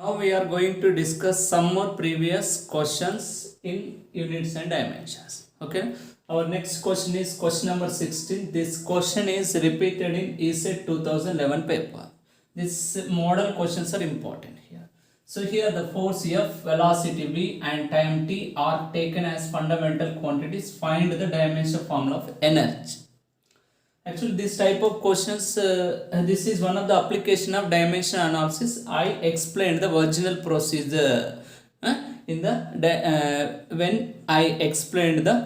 Now we are going to discuss some more previous questions in units and dimensions. Okay. Our next question is question number 16. This question is repeated in ESET 2011 paper. These model questions are important here. So here the force F, velocity V and time T are taken as fundamental quantities. Find the dimension formula of energy. Actually, this type of questions, this is one of the application of dimension analysis. I explained the original procedure in the when I explained the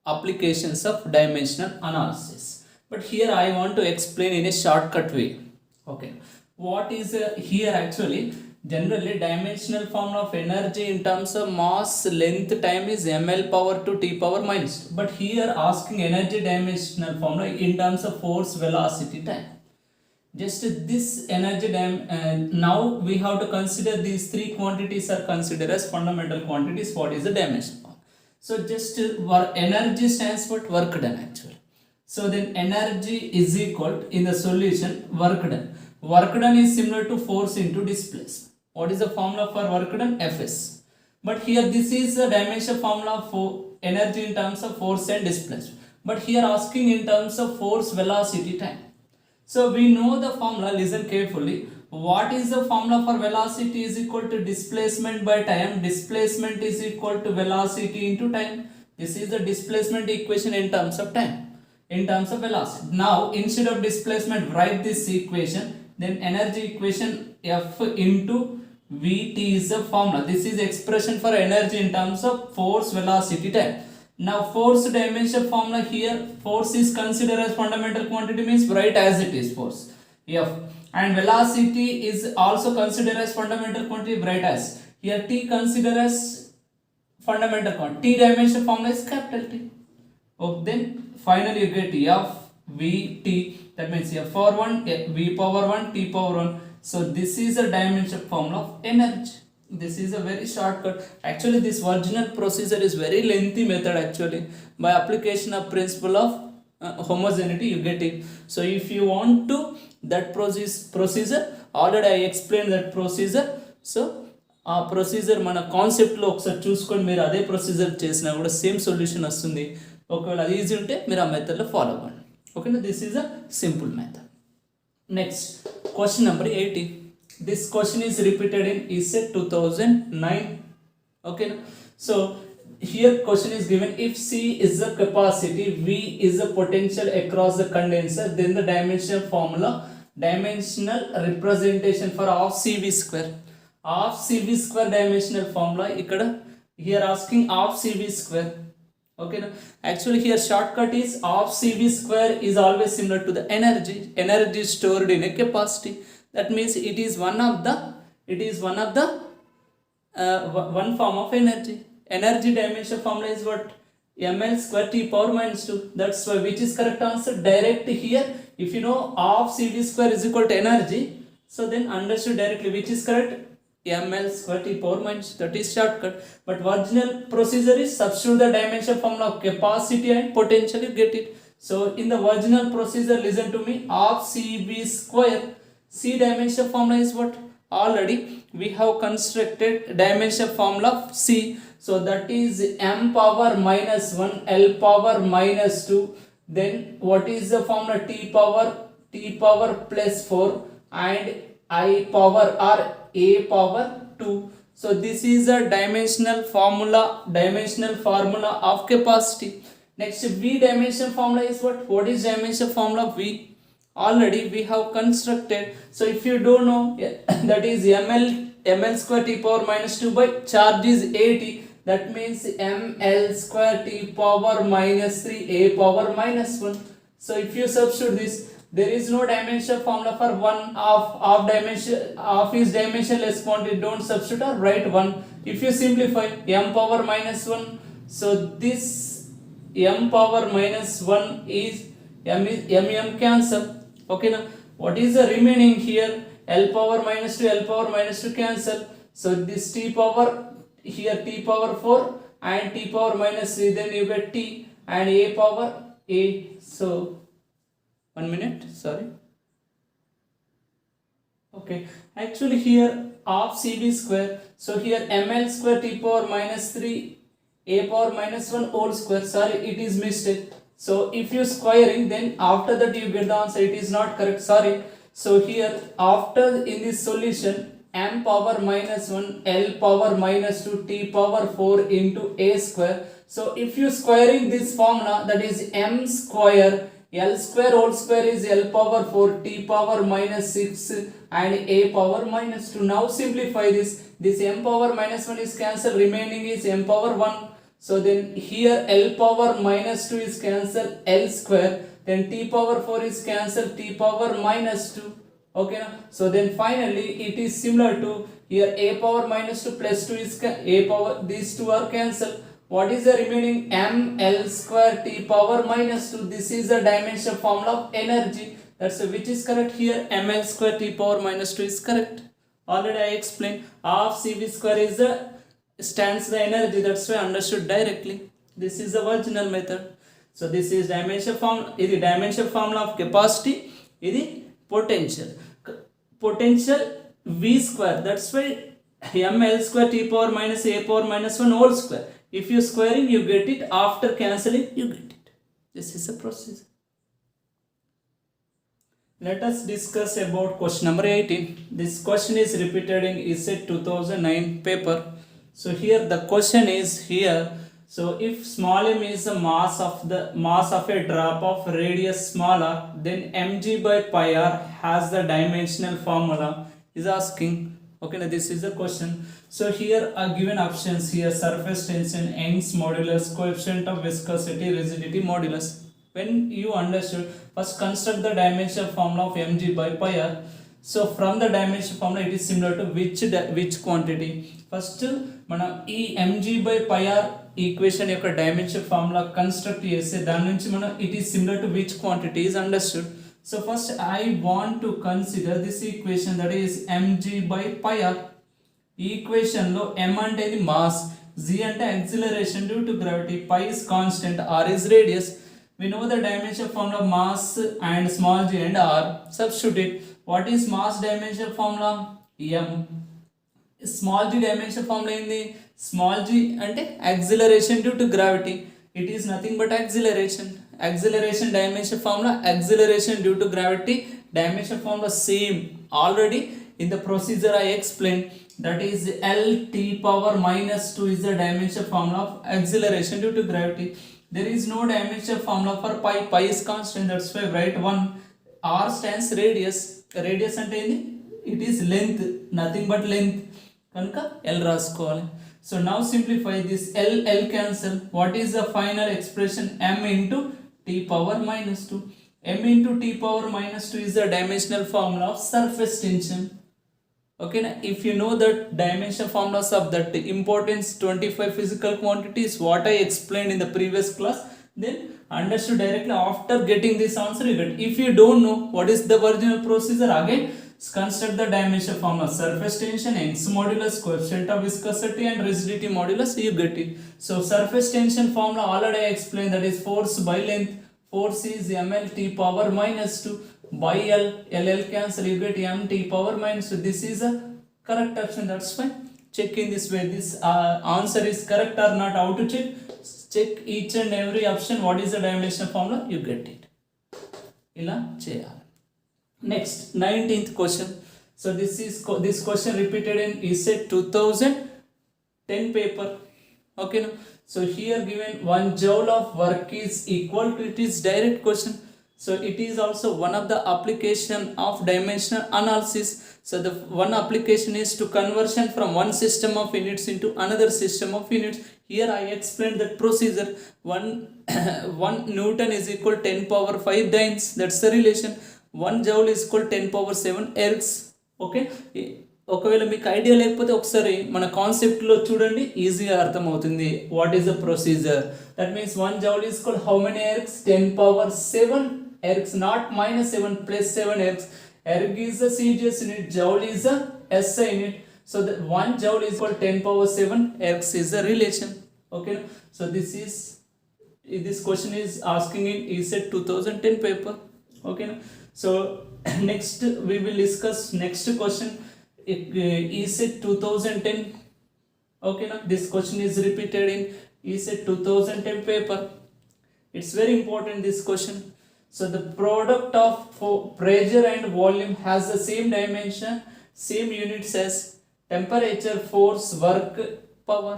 applications of dimensional analysis. But here I want to explain in a shortcut way. Okay, what is here actually? Generally, dimensional formula of energy in terms of mass, length, time is ml power to t power minus 2. But here asking energy dimensional formula in terms of force, velocity, time. Just this energy now we have to consider these three quantities are considered as fundamental quantities. What is the dimension formula? So just energy stands for work done actually. So then energy is equal to, in the solution, work done. Work done is similar to force into displacement. What is the formula for work done? Fs. But here this is the dimension formula for energy in terms of force and displacement. But here asking in terms of force, velocity, time. So we know the formula, listen carefully. What is the formula for velocity is equal to displacement by time. Displacement is equal to velocity into time. This is the displacement equation in terms of time, in terms of velocity. Now instead of displacement, write this equation. Then energy equation F into Vt is the formula. This is expression for energy in terms of force, velocity, time. Now force dimension formula here, force is considered as fundamental quantity, means write as it is force F, and velocity is also considered as fundamental quantity, write as here. T considered as fundamental quantity, T dimension formula is capital T. Oh, then finally you get F V T, that means F power 1 V power 1 T power 1. So this is a dimension formula of energy. This is a very shortcut. Actually this original procedure is very lengthy method actually. By application of principle of homogeneity you get it. So if you want to that procedure, already I explained that procedure. So ఆ procedure మన కాన్సెప్ట్లో ఒకసారి చూసుకొని మీరు అదే procedure చేసినా కూడా same solution వస్తుంది. ఒకవేళ అది ఈజీ ఉంటే మీరు ఆ మెథడ్లో ఫాలో అవ్వండి. ఓకేనా, this is a simple method. Next question number 80. This question is repeated in ESET 2009. ఓకేనా, so here question is given, if C is the capacity, V is the potential across the condenser, then the dimensional formula, dimensional representation for half CV square. Half CV square dimensional formula ikkada here asking half CV square. Okay, actually here shortcut is half CV square is always similar to the energy stored in a capacity. That means it is one of the one form of energy. Energy dimension formula is what? ml square t power minus 2. That's why which is correct answer? Direct here. If you know half CV square is equal to energy, so then understood directly which is correct? ml square t power minus 2. That is shortcut. But original procedure is substitute the dimension formula of capacity and potential, you get it. So in the original procedure, listen to me, half CV square. C dimension formula is what? Already we have constructed dimension formula of C. So that is m power minus 1 L power minus 2. Then what is the formula? T power plus 4 and I power or A power 2. So this is a dimensional formula of capacity. Next, V dimension formula is what? What is dimension formula of V? Already we have constructed. So if you don't know, that is ml square t power minus 2 by charge is 80. That means ml square t power minus 3 a power minus 1. So if you substitute this, there is no dimension formula for one of is dimensionless quantity. Don't substitute or write 1. If you simplify m power minus 1, so this m power minus 1 is m cancel. Okay, now what is the remaining here? L power minus 2 cancel. So this t power here, t power 4 and t power minus 3, then you get t and a power a. So 1 minute, sorry. Okay, actually here of cv square. So here ml square t power minus 3 a power minus 1 whole square. Sorry, it is mistake. So if you squaring, then after that you get the answer. It is not correct. Sorry. So here after in this solution, m power minus 1 l power minus 2 t power 4 into a square. So if you squaring this formula, that is m square l square whole square is l power 4 t power minus 6 and a power minus 2. Now simplify this. This m power minus 1 is cancelled, remaining is m power 1. So then here l power minus 2 is cancelled, l square, then t power 4 is cancelled, t power minus 2. Okay, so then finally it is similar to here a power minus 2 plus 2 is a power, these two are cancelled. What is the remaining? M l square t power minus 2. This is the dimension formula of energy. That's which is correct here. M l square t power minus 2 is correct. Already I explained. Half cv square is the stands the energy. That's why understood directly. This is the original method. So this is dimension formula. This is dimension formula of capacity. This is potential. Potential v square. That's why ml square t power minus a power minus 1 whole square. If you squaring, you get it. After cancelling, you get it. This is the process. Let us discuss about question number 18. This question is repeated in ESET 2009 paper. So here the question is here. So if small m is the mass of a drop of radius smaller, then mg by pi r has the dimensional formula. Is asking. Okay, now this is the question. So here are given options here: surface tension, Young's modulus, coefficient of viscosity, rigidity modulus. When you understood, first construct the dimension formula of mg by pi r. So from the dimension formula, it is similar to which quantity. First మనం ఈ mg by pi r equation యొక్క dimension formula construct చేస్తే దాని నుంచి మనం it is similar to which quantity is understood. So first I want to consider this equation, that is mg by pi r. ఈ equation లో m అంటే ఇది mass, g అంటే acceleration due to gravity, pi is constant, r is radius. We know the dimension formula mass and small g and r. Substitute. What is mass dimension formula? m. Small g dimension formula in the small g ante acceleration due to gravity. It is nothing but acceleration. Acceleration dimension formula, acceleration due to gravity dimension formula same. Already in the procedure I explained, that is l t power minus 2 is the dimension formula of acceleration due to gravity. There is no dimension formula for pi. Pi is constant, that's why write 1. R stands radius. Radius ante it is length, nothing but length. కనుక L రాసుకోవాలి. So now simplify this L cancel. What is the final expression? m into t power minus 2. m into t power minus 2 is the dimensional formula of surface tension. Okay, now if you know that dimension formulas of that importance 25 physical quantities what I explained in the previous class, then understood directly. After getting this answer you get. If you don't know what is the original procedure, again construct the dimension formula: surface tension, Young's modulus, coefficient of viscosity and rigidity modulus, you get it. So surface tension formula already I explained, that is force by length. Force is ml t power minus 2 by l. L cancel, you get m t power minus 2. This is a correct option, that's fine. Check in this way, this answer is correct or not. How to check? Check each and every option, what is the dimension formula, you get it. ఇలా చేయాలి. Next, 19th question. So this question repeated in ESET 2010 paper. Okay, no? So here given 1 joule of work is equal to, it is direct question. So it is also one of the application of dimensional analysis. So the one application is to conversion from one system of units into another system of units. Here I explained that procedure. 1 Newton is equal 10 power 5 dynes. That's the relation. 1 joule is equal 10 power 7 ergs. Okay, ఒకవేళ మీకు idea లేకపోతే ఒకసారి మన కాన్సెప్ట్లో చూడండి, ఈజీగా అర్థమవుతుంది what is the procedure. That means 1 joule is equal how many ergs? 10 power 7 ergs, not minus 7 plus 7 ergs. Erg is the CGS unit, joule is the SI unit. So the 1 joule is equal 10 power 7 ergs is the relation. Okay, so this question is asking in ESET 2010 paper. Okay, so next we will discuss next question. ESET 2010. Okay, now this question is repeated in ESET 2010 paper. It's very important, this question. So the product of pressure and volume has the same dimension, same units as temperature, force, work, power.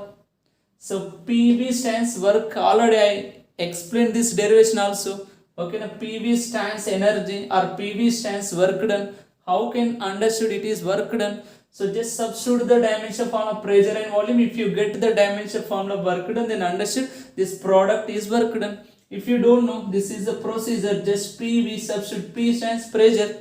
So PV stands work. Already I explained this derivation also. Okay, now PV stands energy or PV stands work done. How can understood it is work done? So just substitute the dimension formula pressure and volume. If you get the dimension formula work done, then understood this product is work done. If you don't know, this is the procedure. Just PV substitute. P stands pressure.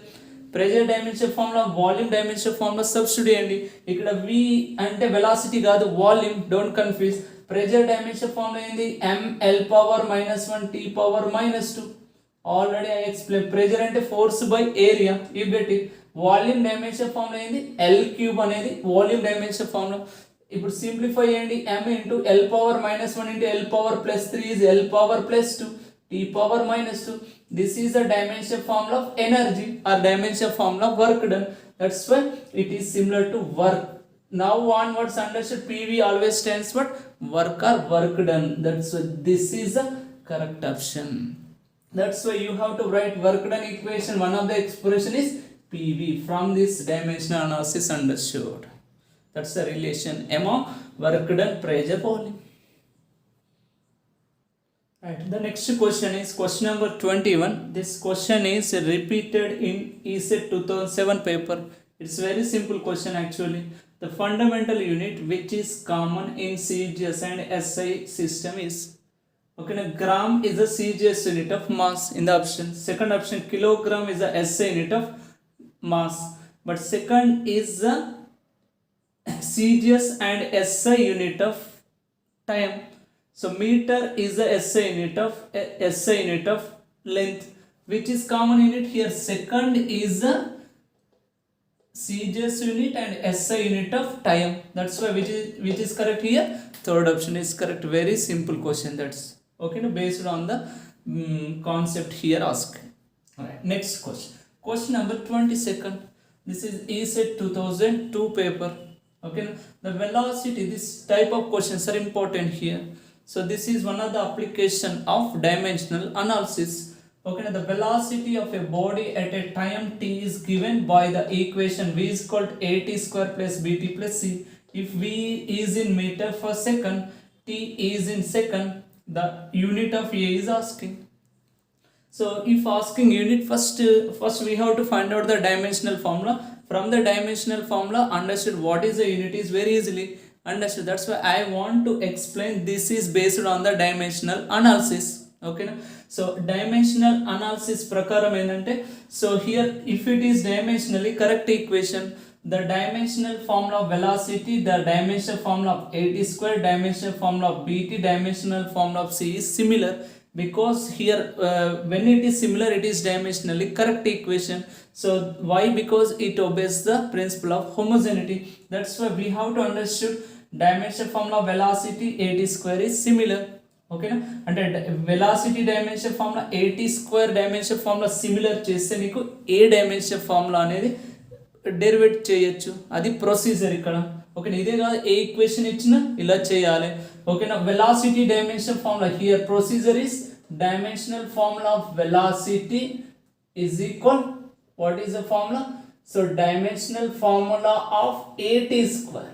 Pressure dimension formula, volume dimension formula substitute చేయండి. ఇక్కడ V అంటే velocity కాదు, volume, don't confuse. Pressure dimension formula ఏంది? ml power -1 t power -2. Already I explain. Pressure అంటే force by area, you get it. Volume dimension formula ఏంది? L³ అనేది volume dimension formula. ఇప్పుడు simplify చేయండి. m into l power -1 into l power +3 is l power +2 t power -2. This is the dimension formula of energy or dimension formula of work done. That's why it is similar to work. Now onwards understood, PV always stands for work or work done. That's why this is the correct option. That's why you have to write work done equation. One of the expression is PV. From this dimensional analysis understood. That's the relation among work done, pressure, volume. Right. The next question is question number 21. This question is repeated in ESET 2007 paper. It's very simple question actually. The fundamental unit which is common in CGS and SI system is, okay, now gram is the CGS unit of mass in the option. Second option, kilogram is the SI unit of mass. But second is the CGS and SI unit of time. So meter is the SI unit of length, which is common unit here. Second is the CGS unit and SI unit of time. That's why which is correct here. Third option is correct. Very simple question. That's okay. Based on the concept here asked. Alright. Next question. Question number 22nd. This is ESET 2002 paper. Okay. The velocity. This type of questions are important here. So this is one of the application of dimensional analysis. Okay, the velocity of a body at a time t is given by the equation v is equal to at square plus bt plus c. If v is in meter per second, t is in second, the unit of a is asking. So if asking unit, first we have to find out the dimensional formula. From the dimensional formula, understood what is the unit is very easily understood. That's why I want to explain. This is based on the dimensional analysis. Okay, so dimensional analysis prakaram endante, so here if it is dimensionally correct equation, the dimensional formula of velocity, the dimensional formula of at square, dimensional formula of bt, dimensional formula of c is similar. Because here when it is similar, it is dimensionally correct equation. So why? Because it obeys the principle of homogeneity. That's why we have to understand dimension formula of velocity at square is similar. Okay na, అంటే velocity dimension formula at square dimension formula similar చేస్తే నీకు ఏ dimension formula అనేది డెరివేట్ చేయొచ్చు. అది procedure ఇక్కడ. ఓకేనా, ఇదే కాదు, ఏ ఈక్వేషన్ ఇచ్చినా ఇలా చేయాలి. ఓకేనా, velocity dimension formula here procedure is dimensional formula of velocity is equal, what is the formula? So dimensional formula of at square.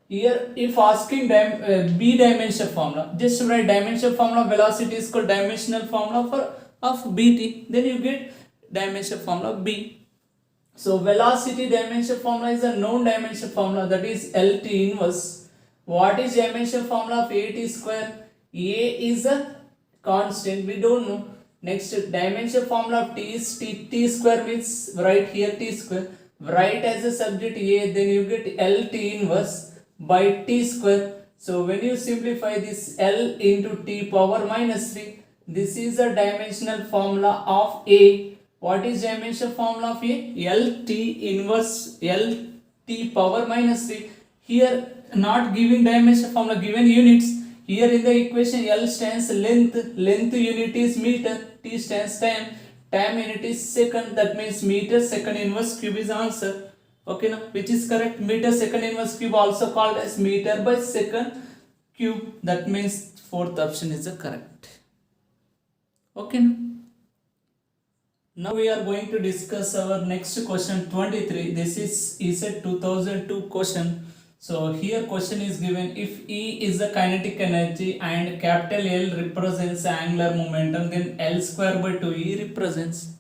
Here if asking b dimension formula, just write dimension formula of velocity is equal dimensional formula of bt, then you get dimension formula of b. So velocity dimension formula is a known dimension formula, that is LT inverse. What is dimension formula of at square? A is a constant, we don't know. Next dimension formula of t is t square, means write here t square, write as a subject a, then you get LT inverse by t square. So when you simplify this, L into t power -3, this is the dimensional formula of a. What is dimension formula of a? LT inverse LT power -3. Here not giving dimension formula, given units. Here in the equation L stands length unit is meter, t stands time unit is second, that means meter second inverse cube is answer. Okay, now which is correct? Meter second inverse cube also called as meter by second cube. That means fourth option is the correct. Okay, now we are going to discuss our next question 23. This is a 2002 question. So here question is given, if E is the kinetic energy and capital L represents angular momentum, then L square by 2E represents.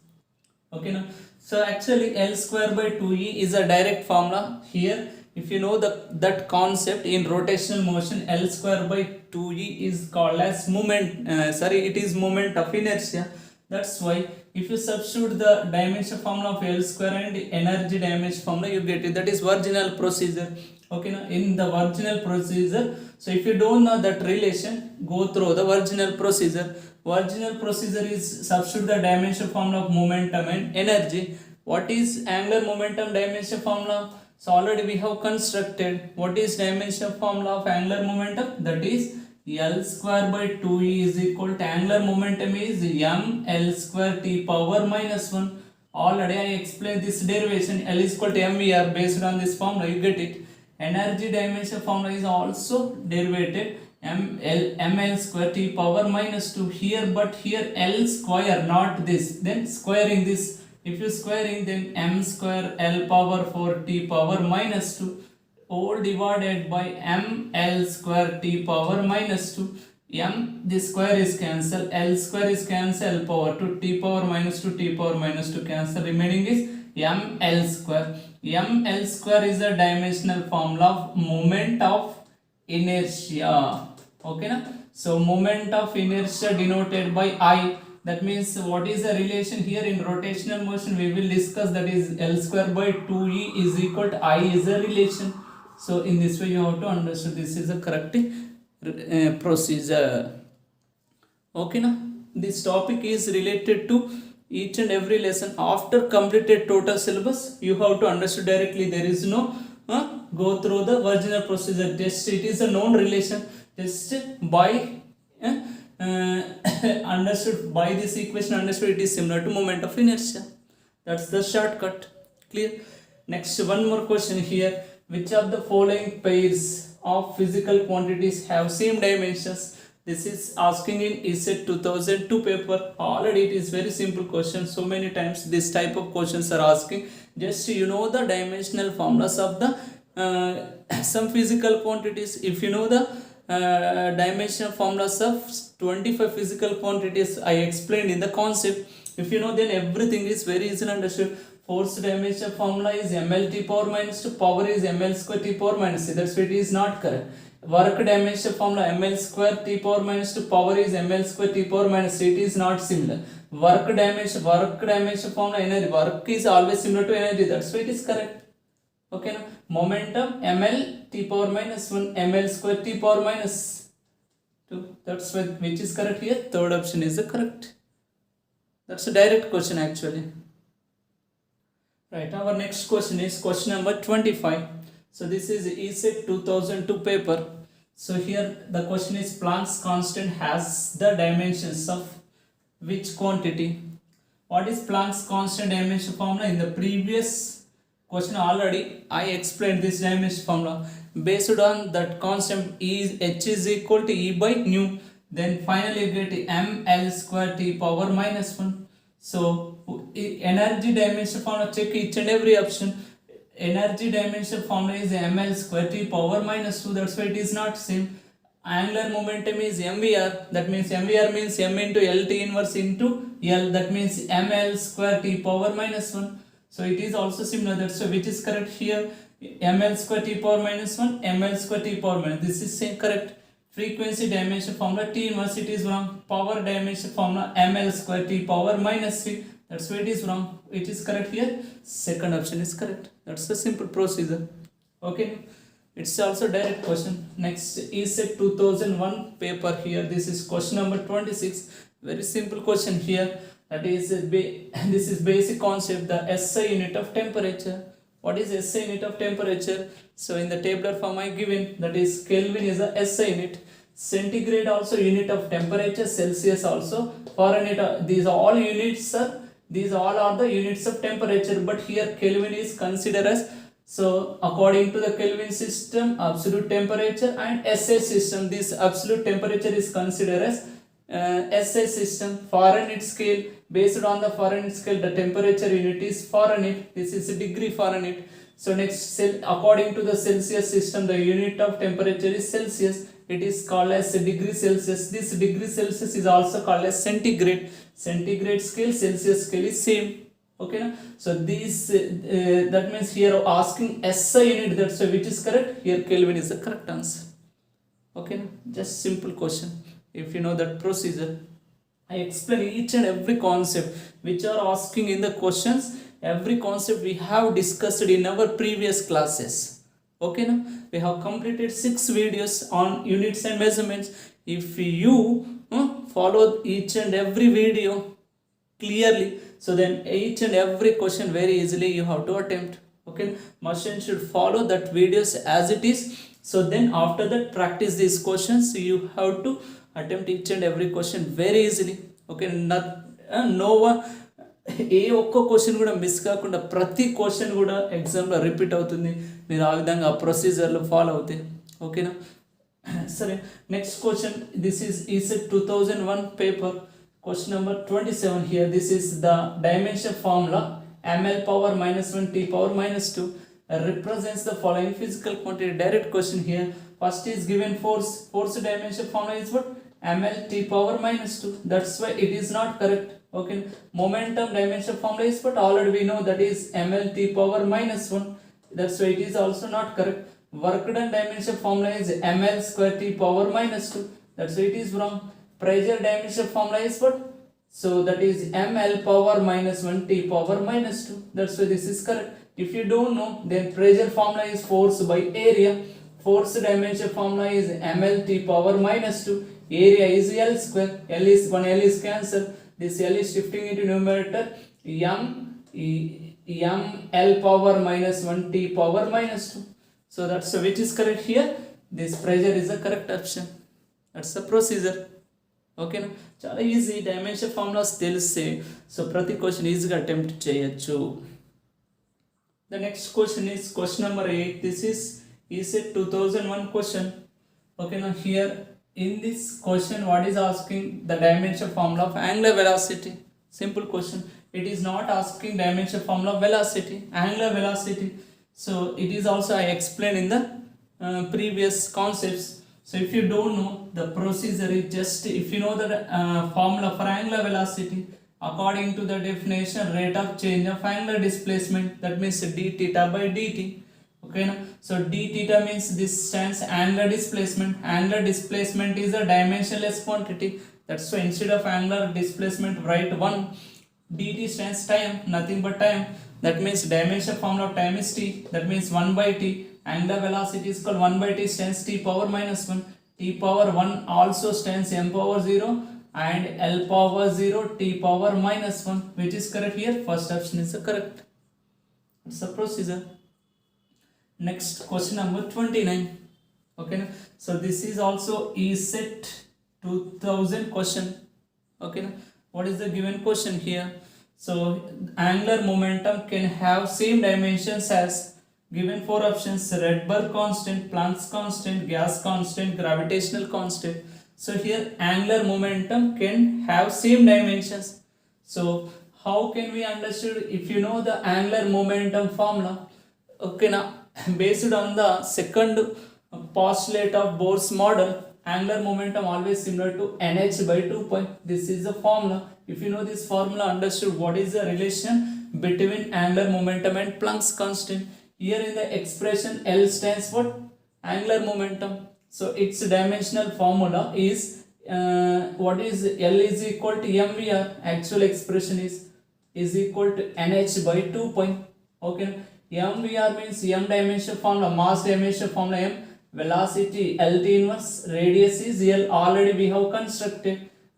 Okay, now so actually L square by 2E is a direct formula. Here if you know that concept in rotational motion, L square by 2E is called as moment, it is moment of inertia. That's why if you substitute the dimension formula of L square and energy dimension formula, you get it. That is virginal procedure. Okay, now in the virginal procedure, so if you don't know that relation, go through the virginal procedure. Virginal procedure is substitute the dimension formula of momentum and energy. What is angular momentum dimension formula? So already we have constructed. What is dimension formula of angular momentum? That is L square by 2E is equal to angular momentum is m L square t power minus 1. Already I explained this derivation. L is equal to mvr. Based on this formula you get it. Energy dimension formula is also derivated ml square t power minus 2 here, but here L square, not this. Then squaring this, if you squaring, then m square L power 4 t power minus 2 all divided by ml square t power minus 2. M, this square is cancel, L square is cancel, L power 2 t power minus 2 t power minus 2 cancel, remaining is ml square. ml square is a dimensional formula of moment of inertia. Okay, na? So moment of inertia denoted by I. That means what is the relation here in rotational motion? We will discuss, that is L square by 2E is equal to I is a relation. So in this way you have to understand this is a correct procedure. Okay, na? This topic is related to each and every lesson. After completed total syllabus, you have to understand directly. There is no go through the virginal procedure. Just it is a known relation. Just by understood by this equation, understood it is similar to moment of inertia. That's the shortcut. Clear? Next, one more question here. Which of the following pairs of physical quantities have same dimensions? This is asking in ESET 2002 paper. Already it is very simple question. So many times this type of questions are asking. Just you know the dimensional formulas of the some physical quantities. If you know the dimensional formulas of 25 physical quantities I explained in the concept, if you know, then everything is very easily understood. Force dimension formula is ml t power minus 2, power is ml square t power minus 3. That's why it is not correct. Work dimension formula ml square t power minus 2, power is ml square t power minus 3. It is not similar. Work dimension formula energy, work is always similar to energy. That's why it is correct. Okay, now momentum ml t power minus 1, ml square t power minus 2. That's why which is correct here. Third option is the correct. That's a direct question actually. Right, our next question is question number 25. So this is ESET 2002 paper. So here the question is Planck's constant has the dimensions of which quantity? What is Planck's constant dimension formula? In the previous question already I explained this dimension formula. Based on that constant H is equal to E by nu. Then finally you get ml square t power minus 1. So energy dimension formula, check each and every option. Energy dimension formula is ml square t power minus 2. That's why it is not same. Angular momentum is mvr. That means mvr means m into lt inverse into l. That means ml square t power minus 1. So it is also similar. That's why which is correct here. ml square t power minus 1, ml square t power minus. This is same correct. Frequency dimension formula T inverse, it is wrong. Power dimension formula ml square t power minus 3. That's why it is wrong. It is correct here. Second option is correct. That's the simple procedure. Okay. It's also direct question. Next is a 2001 paper here. This is question number 26. Very simple question here. That is this is basic concept, the SI unit of temperature. What is SI unit of temperature? So in the tabular form I given, that is Kelvin is a SI unit. Centigrade also unit of temperature. Celsius also. Fahrenheit. These all units are. These all are the units of temperature. But here Kelvin is considered as So according to the Kelvin system, absolute temperature, and SI system, this absolute temperature is considered as SI system. Fahrenheit scale, based on the Fahrenheit scale, the temperature unit is Fahrenheit. This is degree Fahrenheit. So next, according to the Celsius system, the unit of temperature is Celsius. It is called as degree Celsius. This degree Celsius is also called as centigrade. Centigrade scale, Celsius scale is same. Okay, na? So this that means here asking SI unit, that's why which is correct. Here Kelvin is the correct answer. Okay, na? Just simple question. If you know that procedure, I explain each and every concept which are asking in the questions. Every concept we have discussed in our previous classes. Okay, now we have completed 6 videos on units and measurements. If you follow each and every video clearly, so then each and every question very easily you have to attempt. Okay, machine should follow that videos as it is. So then after that, practice these questions. You have to attempt each and every question very easily. Okay, no one ఏ ఒక్క question కూడా miss కాకుండా ప్రతి question కూడా ఎగ్జామ్లో repeat అవుతుంది. మీరు ఆ విధంగా ఆ ప్రొసీజర్లో ఫాలో అవుతాయి. ఓకేనా, సరే. Next question, this is 2001 paper, question number 27 here. This is the dimension formula ml power -1 t power -2 represents the following physical quantity. Direct question here. First is given force dimension formula is what? ml t power -2. That's why it is not correct. Okay, momentum dimension formula is what? Already we know, that is ml t power -1. That's why it is also not correct. Work done dimension formula is ml square t power -2. That's why it is wrong. Pressure dimension formula is what? So that is ml power -1 t power -2. That's why this is correct. If you don't know, then pressure formula is force by area. Force dimension formula is ml t power -2. Area is L square. L is cancel. This L is shifting into numerator. M L power -1 t power -2. So that's which is correct here. This pressure is the correct option. That's the procedure. ఓకేనా, చాలా easy. Dimension formulas తెలిస్తే so ప్రతి question ఈజీగా attempt చేయొచ్చు. The next question is question number 8. This is a 2001 question. ఓకేనా, here in this question, what is asking? The dimension formula of angular velocity. Simple question. It is not asking dimension formula of velocity, angular velocity. So it is also I explained in the previous concepts. So if you don't know, the procedure is just, if you know the formula for angular velocity, according to the definition, rate of change of angular displacement, that means d theta by dt. Okay, so d theta means this stands angular displacement. Angular displacement is a dimensionless quantity. That's why instead of angular displacement write 1. dt stands time, nothing but time. That means dimension formula of time is t. That means 1 by t. Angular velocity is called 1 by t stands t power -1. T power 1 also stands m power 0 and L power 0 t power -1. Which is correct here? First option is the correct. It's the procedure. Next, question number 29. Okay, so this is also ESET 2000 question. Okay, what is the given question here? So angular momentum can have same dimensions as given 4 options: Rydberg constant, Planck's constant, gas constant, gravitational constant. So here angular momentum can have same dimensions. So how can we understand? If you know the angular momentum formula, okay, now based on the second postulate of Bohr's model, angular momentum always similar to nh by 2 pi. This is the formula. If you know this formula, understood what is the relation between angular momentum and Planck's constant. Here in the expression, L stands for angular momentum. So its dimensional formula is what is L is equal to mvr. Actual expression is equal to nh by 2 pi. Okay, mvr means m dimension formula, mass dimension formula m, velocity lt inverse, radius is l, already we have constructed.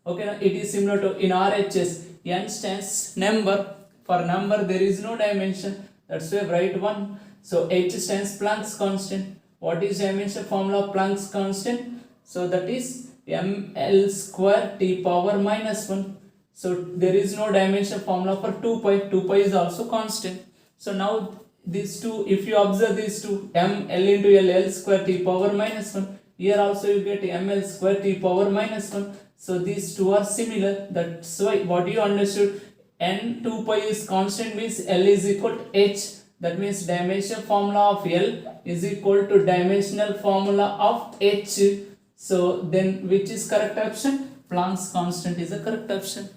Okay, now it is similar to in RHS, n stands number. For number there is no dimension, that's why write 1. So h stands Planck's constant. What is dimension formula of Planck's constant? So that is ml square t power -1. So there is no dimension formula for 2 pi. 2 pi is also constant. So now these two, if you observe these two, m l into l, l square t power minus 1, here also you get ml square t power minus 1. So these two are similar. That's why what you understood, n 2 pi is constant means l is equal to h. That means dimensional formula of l is equal to dimensional formula of h. So then which is correct option? Planck's constant is the correct option.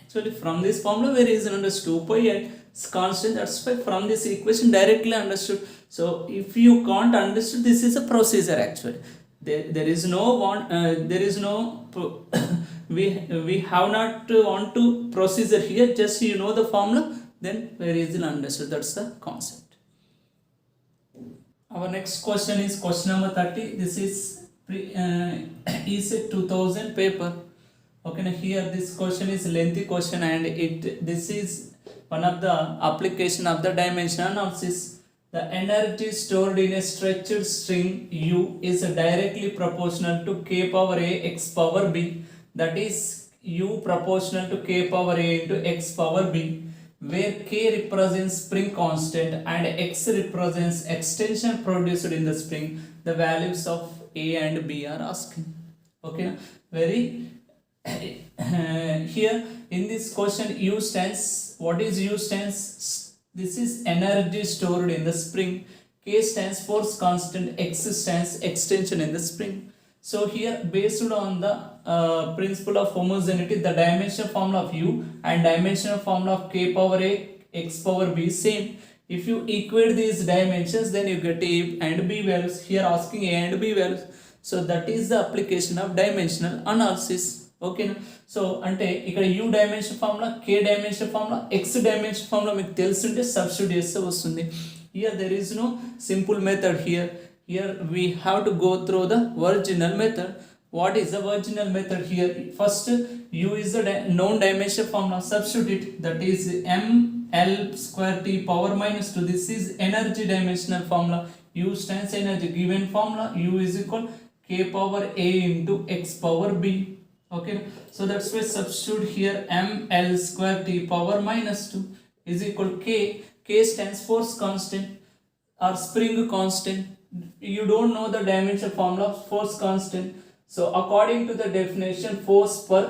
Actually from this formula very easily understood, 2 pi and constant, that's why from this equation directly understood. So if you can't understand, this is a procedure actually. There is no one, there is no we have not want to procedure here, just you know the formula, then very easily understood. That's the concept. Our next question is question number 30. This is ESET 2000 paper. Okay, now here this question is lengthy question, and this is one of the application of the dimension analysis. The energy stored in a stretched string U is directly proportional to k power a x power b. That is U proportional to k power a into x power b, where k represents spring constant and x represents extension produced in the spring. The values of a and b are asking. Okay, very here in this question U stands, what is U stands? This is energy stored in the spring. K stands force constant, x stands extension in the spring. So here based on the principle of homogeneity, the dimensional formula of U and dimensional formula of k power a x power b same. If you equate these dimensions, then you get a and b values. Here asking a and b values. So that is the application of dimensional analysis. Okay, so అంటే ఇక్కడ u dimension formula, k dimension formula, x dimension formula మీకు తెలుసుంటే substitute చేస్తే వస్తుంది. Here there is no simple method here. Here we have to go through the original method. What is the original method here? First, u is the known dimension formula. Substitute it. That is m l square t power minus 2. This is energy dimensional formula. U stands energy. Given formula, u is equal k power a into x power b. Okay, so that's why substitute here m l square t power minus 2 is equal to k stands force constant or spring constant. You don't know the dimension formula of force constant. So according to the definition, force per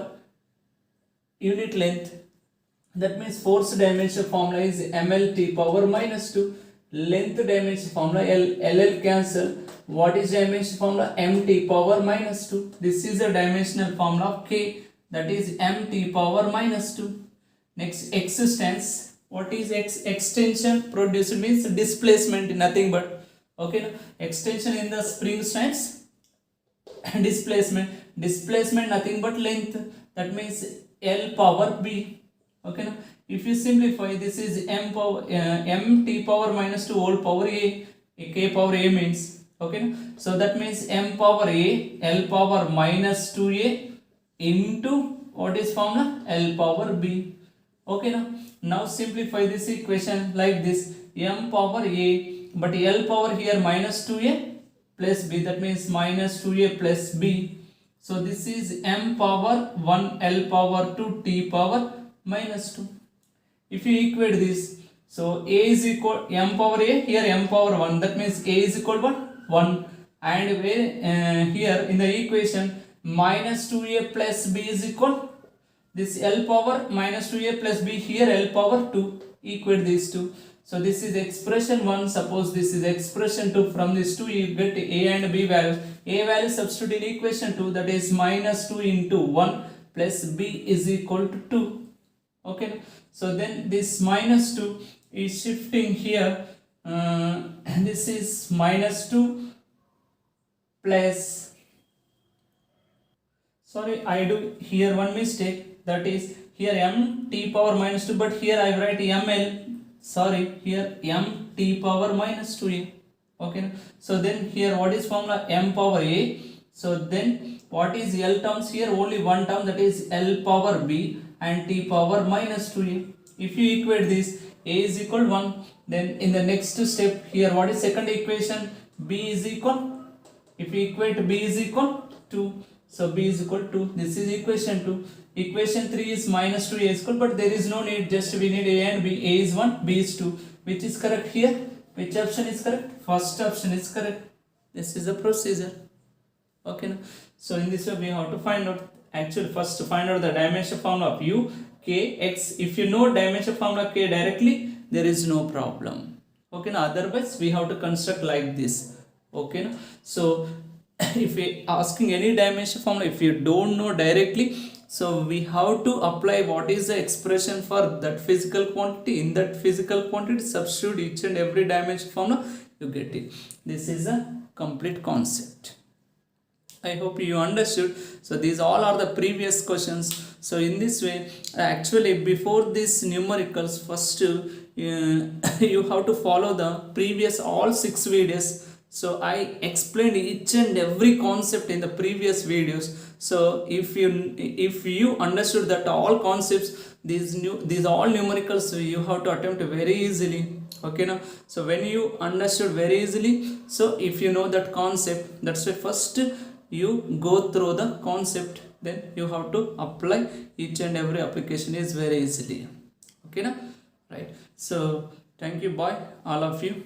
unit length, that means force dimension formula is mlt power minus 2. Length dimension formula ll cancel. What is dimension formula? mt power minus 2. This is the dimensional formula of k, that is mt power minus 2. Next, x stands, what is x? Extension produced means displacement, nothing but. Okay, extension in the spring stands displacement nothing but length, that means l power b. Okay, if you simplify, this is mt power minus 2 whole power a, k power a means. Okay, so that means m power a l power minus 2a into what is formula? L power b. Okay, now simplify this equation like this, m power a, but l power here minus 2a plus b, that means minus 2a plus b. So this is m power 1 l power 2 t power minus 2. If you equate this, so a is equal m power a, here m power 1, that means a is equal to 1, and where here in the equation minus 2a plus b is equal this l power minus 2a plus b, here l power 2. Equate these two. So this is expression 1. Suppose this is expression 2. From this 2 you get a and b values. A value substitute in equation 2, that is minus 2 into 1 plus b is equal to 2. Okay, so then this minus 2 is shifting here. This is minus 2 plus, sorry, I do here one mistake, that is here m t power minus 2, but here I write ml, sorry, here m t power minus 2a. Okay, so then here what is formula? M power a. So then what is L terms here? Only one term, that is L power b and t power minus 2a. If you equate this, a is equal 1, then in the next step here what is second equation? B is equal, if you equate b is equal 2, So b is equal to, this is equation 2. Equation 3 is minus 2a is equal, but there is no need, just we need a and b. A is 1, b is 2. Which is correct here? Which option is correct? First option is correct. This is the procedure. Okay, now so in this way we have to find out, actually first to find out the dimension formula of u, k, x. If you know dimension formula k directly, there is no problem. Okay, now otherwise we have to construct like this. Okay, now so if we asking any dimension formula, if you don't know directly, so we have to apply what is the expression for that physical quantity. In that physical quantity, substitute each and every dimension formula, you get it. This is a complete concept. I hope you understood. So these all are the previous questions. So in this way, actually before this numericals, first you have to follow the previous all 6 videos. So I explained each and every concept in the previous videos. So if you understood that all concepts, these all numericals, you have to attempt very easily. Okay, now so when you understood very easily, so if you know that concept, that's why first you go through the concept, then you have to apply each and every application is very easily. Okay, now right. So thank you, bye all of you.